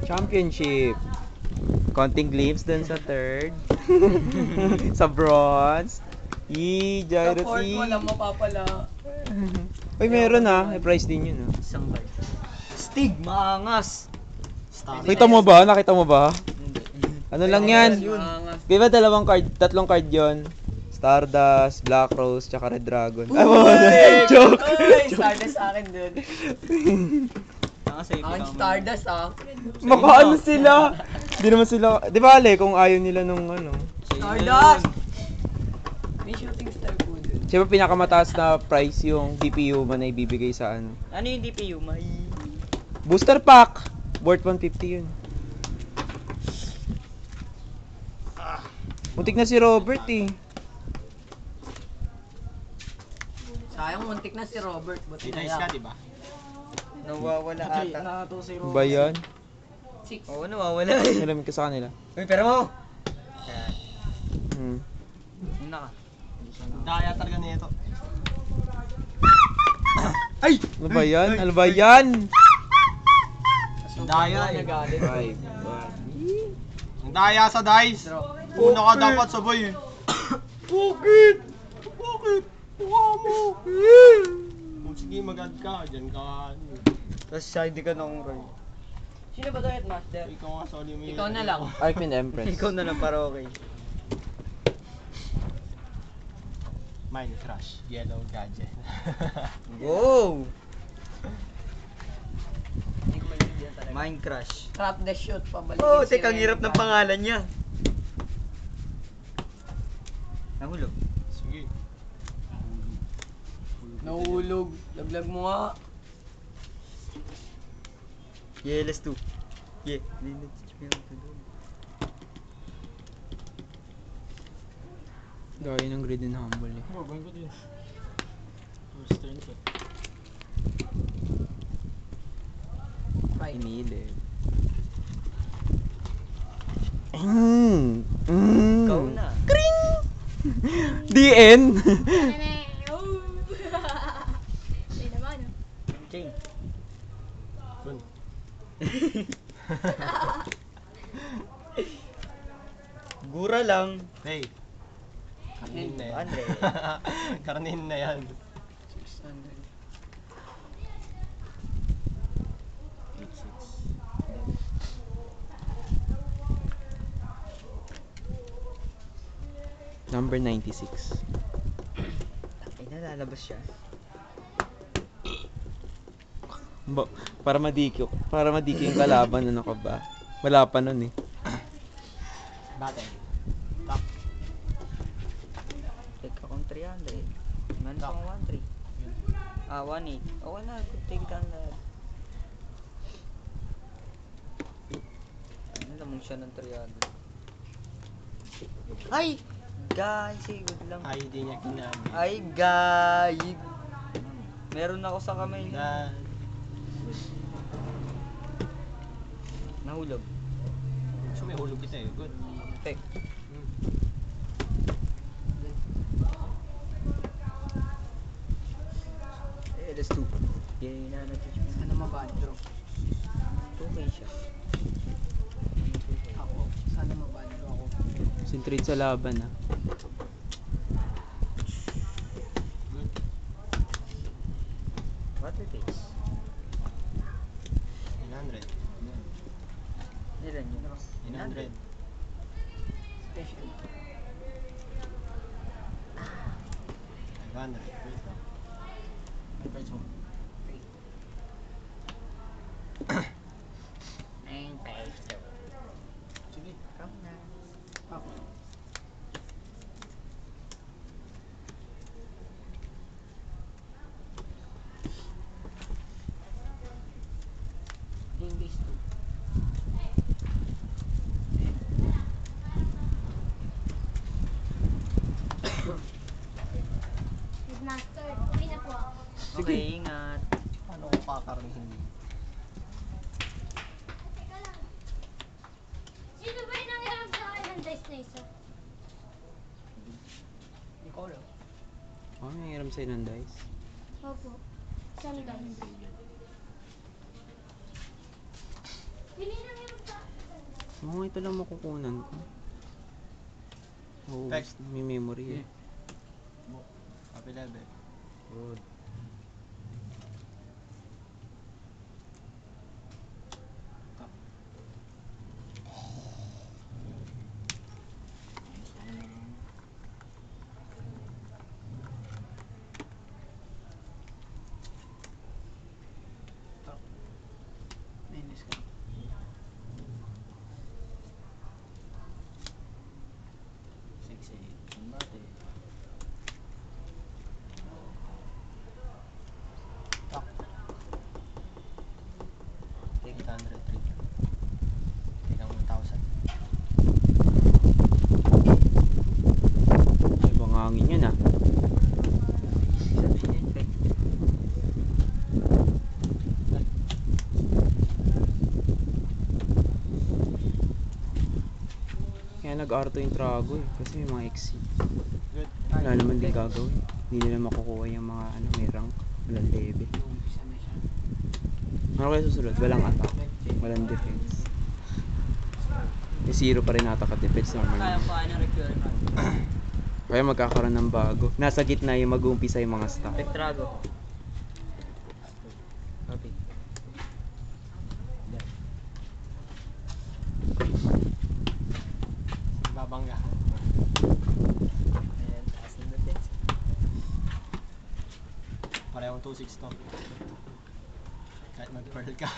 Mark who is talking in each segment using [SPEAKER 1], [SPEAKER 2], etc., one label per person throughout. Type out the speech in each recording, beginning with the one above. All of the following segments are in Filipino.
[SPEAKER 1] Championship. Konting glimpse dun sa third. Sa bronze.
[SPEAKER 2] Sa
[SPEAKER 1] Gyro
[SPEAKER 2] fourth, walang mapapala.
[SPEAKER 1] Uy, meron May price din yun
[SPEAKER 3] Isang card. Stig, maangas.
[SPEAKER 1] Nakita mo ba? Nakita mo ba? Ano lang yan?
[SPEAKER 2] Maangas.
[SPEAKER 1] Di ba tatlong card yon? Stardust, Black Rose, tsaka Red Dragon. Joke!
[SPEAKER 2] Ay, Stardust sa akin dun.
[SPEAKER 3] Nakasave
[SPEAKER 2] Akin Stardust
[SPEAKER 1] Makaano sila? Di naman sila, di ba Ale, kung ayaw nila nung
[SPEAKER 2] Stardust! May shooting star po dun.
[SPEAKER 1] Siyempre pinakamataas na price yung DPU man na ibibigay sa ano.
[SPEAKER 3] Ano yung DPU? May...
[SPEAKER 1] Booster pack! Worth 150 yun. Muntik na si Robert eh.
[SPEAKER 2] Sayang, muntik na si Robert. Buti na
[SPEAKER 4] Nice
[SPEAKER 2] yan.
[SPEAKER 4] ka, diba?
[SPEAKER 3] Nawawala ata.
[SPEAKER 2] Nakato si
[SPEAKER 1] Ba yan?
[SPEAKER 2] 6.
[SPEAKER 3] Oo, nawawala.
[SPEAKER 1] Nalamig ka sa kanila.
[SPEAKER 3] Uy, pero mo!
[SPEAKER 1] Hmm.
[SPEAKER 3] Una ka.
[SPEAKER 4] Daya talaga nito.
[SPEAKER 3] Ay!
[SPEAKER 1] Ano ba yan? Ano ba yan?
[SPEAKER 4] Daya eh.
[SPEAKER 2] Nagalit.
[SPEAKER 4] Ang daya sa dice.
[SPEAKER 2] Draw.
[SPEAKER 4] Una ka dapat sabay eh. Bakit? Bakit? Mukha mo. Kung sige mag-add ka, dyan ka.
[SPEAKER 3] Tapos side ka ng Roy.
[SPEAKER 2] Sino ba to, Headmaster?
[SPEAKER 4] Ikaw nga, sorry mo.
[SPEAKER 2] Ikaw na lang.
[SPEAKER 1] Arcmin Empress.
[SPEAKER 3] Ikaw na lang para okay.
[SPEAKER 4] Mine Crush, Yellow Gadget.
[SPEAKER 3] Go!
[SPEAKER 2] Hindi ko maintindihan talaga.
[SPEAKER 3] Mind Crush.
[SPEAKER 2] Trap the shoot, pabalik.
[SPEAKER 3] Oh, teka, ang hirap ng pangalan niya. Nahulog.
[SPEAKER 4] Sige.
[SPEAKER 2] Nahulog. Laglag mo nga.
[SPEAKER 3] Yeah, let's do. Yeah, let's do.
[SPEAKER 1] Dahil ng greed and humble eh.
[SPEAKER 4] Gagawin ko din. First turn ko.
[SPEAKER 2] Right.
[SPEAKER 1] Inilid.
[SPEAKER 3] Ikaw na.
[SPEAKER 1] The end!
[SPEAKER 5] Ay naman, no?
[SPEAKER 3] Chain.
[SPEAKER 4] Bun.
[SPEAKER 3] Gura lang.
[SPEAKER 4] Hey. Karnin na yan.
[SPEAKER 3] Andre.
[SPEAKER 4] Karnin na yan.
[SPEAKER 2] 600.
[SPEAKER 1] Number 96.
[SPEAKER 3] Ay, nalalabas siya.
[SPEAKER 1] Para madikyo yung kalaban, ano ka ba? Wala pa nun eh.
[SPEAKER 4] Battle. Top.
[SPEAKER 3] Take akong 300. Meron pang 1-3. 1-8. Okay na, take down na. Ano namang siya ng 300? Ay! Guys, good lang.
[SPEAKER 4] Ay, hindi niya kinamit.
[SPEAKER 3] Ay, guys! Meron ako sa kamay niya. Nahulog.
[SPEAKER 4] So may hulog kita eh. Good.
[SPEAKER 3] Tek. Let's do. Yay na natin siya.
[SPEAKER 2] Sana mabad draw.
[SPEAKER 3] 2K siya.
[SPEAKER 2] Ako. Sana mabad draw ako.
[SPEAKER 1] Concentrate sa laban
[SPEAKER 4] Good.
[SPEAKER 3] What it is?
[SPEAKER 4] 900.
[SPEAKER 3] Ilan yun?
[SPEAKER 4] 900.
[SPEAKER 2] Special.
[SPEAKER 4] 500. Wait lang. Price mo. Sige.
[SPEAKER 3] Come na.
[SPEAKER 2] Ako. Game base 2.
[SPEAKER 5] Headmaster, uwi na po ako.
[SPEAKER 3] Okay, ingat.
[SPEAKER 4] Paano ko kakarnihin din?
[SPEAKER 5] Teka lang. Sino ba yung nangyarap sa akin ng dice na isa?
[SPEAKER 2] Ikaw lang.
[SPEAKER 1] Oh, may hiram sa'yo ng dice.
[SPEAKER 5] Opo. Saan dice? Hindi nang hirap sa
[SPEAKER 1] Oo, ito lang makukunan ko. Oo,
[SPEAKER 4] Text.
[SPEAKER 1] may memory eh.
[SPEAKER 4] Happy level.
[SPEAKER 1] Good.
[SPEAKER 2] Minus ka. Sexy. Ang bate.
[SPEAKER 4] Tak. 803. Tingnan 1,000.
[SPEAKER 1] Ibang hangin yun ah.
[SPEAKER 3] Sabihin yun,
[SPEAKER 1] Kaya nag-arto yung Trago eh. Kasi may mga exit.
[SPEAKER 4] Good.
[SPEAKER 1] Wala naman din gagawin. Hindi nila makukuha yung mga ano, may rank. Walang level.
[SPEAKER 2] Umpisa na siya.
[SPEAKER 1] Ano kaya susunod? Walang attack. Walang defense. May zero pa rin ata ka-defense
[SPEAKER 3] kaya
[SPEAKER 1] naman.
[SPEAKER 3] pa ng recurring run.
[SPEAKER 1] Kaya magkakaroon ng bago. Nasa gitna yung mag-uumpisa yung mga stack.
[SPEAKER 3] Pektrago. Okay.
[SPEAKER 4] Babangga.
[SPEAKER 3] Ayan, taas ng defense.
[SPEAKER 4] Parehong 2-6 to. Kahit mag-pearl ka.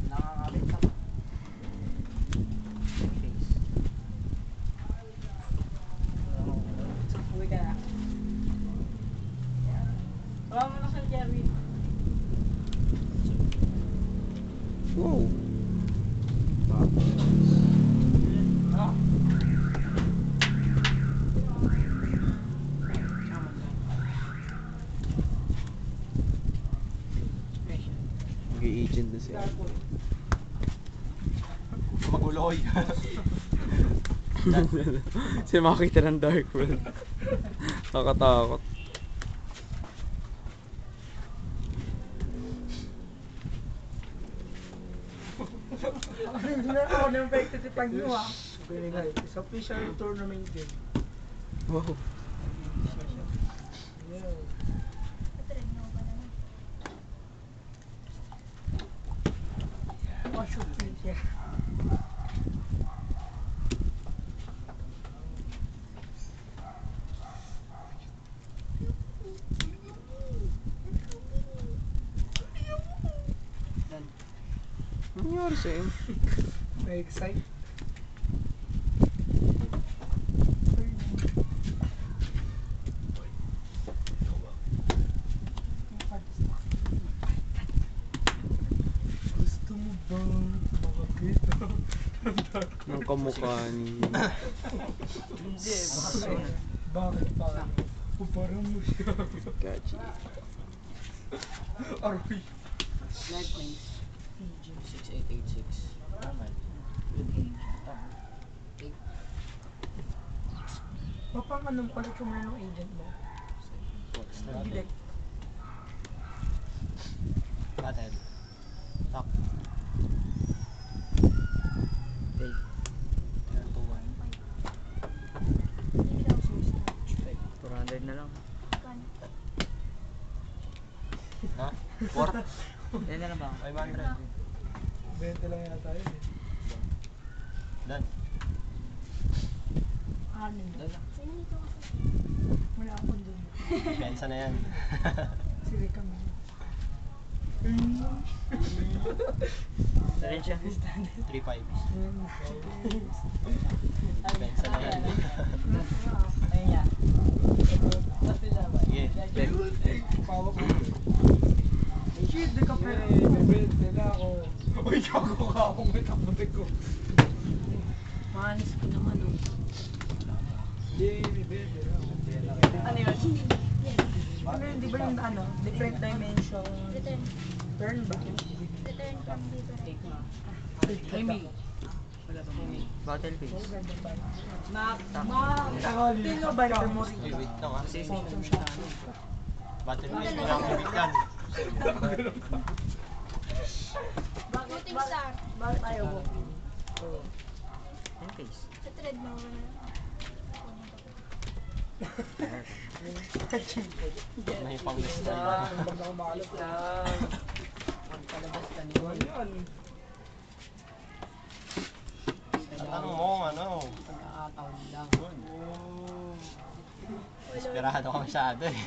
[SPEAKER 2] Nakakabit ka.
[SPEAKER 3] Face.
[SPEAKER 2] Uwi ka na. Wala mo na sa Jerry.
[SPEAKER 1] Wow!
[SPEAKER 2] Ah.
[SPEAKER 1] Mag-i-agent na siya.
[SPEAKER 4] Maguloy.
[SPEAKER 1] Siya makakita ng Dark World. Nakatakot.
[SPEAKER 2] Hindi na ako na-infected si Pag nyo ah. Very good. It's official tournament game.
[SPEAKER 1] Wow.
[SPEAKER 2] Yeah.
[SPEAKER 5] Katrin mo ba naman?
[SPEAKER 2] Oh, shoot. Yeah.
[SPEAKER 1] Ano nangyari sa'yo?
[SPEAKER 2] May excite. Gusto mo bang makakita ng dark?
[SPEAKER 1] Ng kamukha ni...
[SPEAKER 3] Hindi, baka sunod.
[SPEAKER 2] Bakit parang? Parang mo siya.
[SPEAKER 1] Gachi.
[SPEAKER 2] Aroy.
[SPEAKER 3] Light wings. 6886. Normal. Good game.
[SPEAKER 2] Papang anong palit yung ng agent mo? Direct.
[SPEAKER 4] Batted. Tak.
[SPEAKER 3] Okay. 400 na lang.
[SPEAKER 5] Kan.
[SPEAKER 4] Ha? 4?
[SPEAKER 3] Yan na lang ba?
[SPEAKER 4] 500.
[SPEAKER 2] 20 lang yata yun eh.
[SPEAKER 4] Done.
[SPEAKER 2] Anin mo?
[SPEAKER 5] Sa inyo dito kasi.
[SPEAKER 2] Wala ako dun.
[SPEAKER 4] Pensa na yan.
[SPEAKER 2] Sili kami.
[SPEAKER 3] Talent siya.
[SPEAKER 4] 3-5. Pensa na yan.
[SPEAKER 2] Ayun yan.
[SPEAKER 4] Sige.
[SPEAKER 2] Pawak ko. Shit, di ka pera. Bebente na ako. Uy, gago ka ako. May kaputik ko. Manis ko naman oh. Hindi, bebente na ako. Ano yun? Ano yun? Di ba yung ano? Different dimension.
[SPEAKER 5] Return.
[SPEAKER 2] Turn ba?
[SPEAKER 5] Return from different.
[SPEAKER 2] Ay, me.
[SPEAKER 3] Battle face.
[SPEAKER 2] Tino ba na mo rin?
[SPEAKER 4] Wait lang ha.
[SPEAKER 3] Kasi
[SPEAKER 4] Battle face mo lang kumit yan.
[SPEAKER 5] Shooting star.
[SPEAKER 2] Bakit ayaw mo?
[SPEAKER 3] Battle face.
[SPEAKER 5] Sa thread mo ba na?
[SPEAKER 4] May pang lista yun.
[SPEAKER 2] Huwag na kumalot lang. Palabas ka niyo. Yun.
[SPEAKER 4] Tanong mo ano?
[SPEAKER 2] Pagkakataon lang.
[SPEAKER 4] Desperado ka masyado eh.